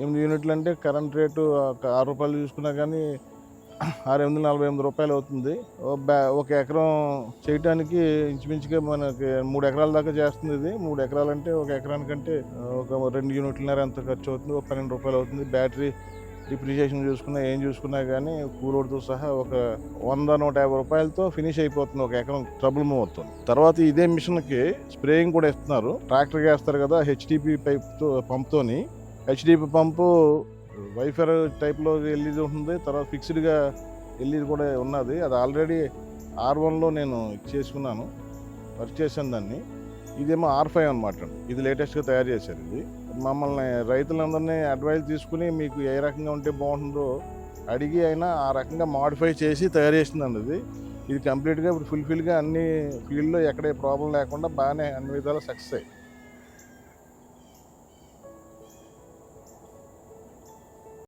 8 యూనిట్లు అంటే current rate ₹6 చూసుకున్నా కానీ ₹648 అవుతుంది. ఒక ఎకరం చేయటానికి ఇంచుమించుగా మనకి 3 ఎకరాల దాకా చేస్తుంది ఇది. 3 ఎకరాలంటే ఒక ఎకరానికంటే ఒక 2 యూనిట్లన్నర ఎంత ఖర్చు అవుతుంది. ఒక ₹12 అవుతుంది. బ్యాటరీ డిప్రిసియేషన్ చూసుకున్నా ఏం చూసుకున్నా కానీ కూలోడితో సహా ఒక ₹100-150తో ఫినిష్ అయిపోతుంది ఒక ఎకరం ట్రబుల్ మూవ్ అవుతుంది. తర్వాత ఇదే మిషన్కి స్ప్రేయింగ్ కూడా ఇస్తున్నారు. ట్రాక్టర్కి వేస్తారు కదా హెచ్డిపి పంప్తోని. హెచ్డిపి పంపు వైఫర్ టైప్లో ఎల్ఈడి ఉంటుంది. తర్వాత ఫిక్స్డ్గా ఎల్ఈడి కూడా ఉన్నది. అది ఆల్రెడీ R1లో నేను చేసుకున్నాను, వర్క్ చేశాను దాన్ని. ఇదేమో R5 అనమాట. ఇది లేటెస్ట్గా తయారు చేశారు. ఇది మమ్మల్ని రైతులందరినీ అడ్వైజ్ తీసుకుని మీకు ఏ రకంగా ఉంటే బాగుంటుందో అడిగి అయినా ఆ రకంగా మాడిఫై చేసి తయారు చేసిందండి ఇది. ఇది కంప్లీట్గా ఇప్పుడు ఫుల్ఫిల్గా అన్ని ఫీల్డ్లో ఎక్కడ ప్రాబ్లం లేకుండా బాగానే అన్ని విధాలు సక్సెస్ అయ్యి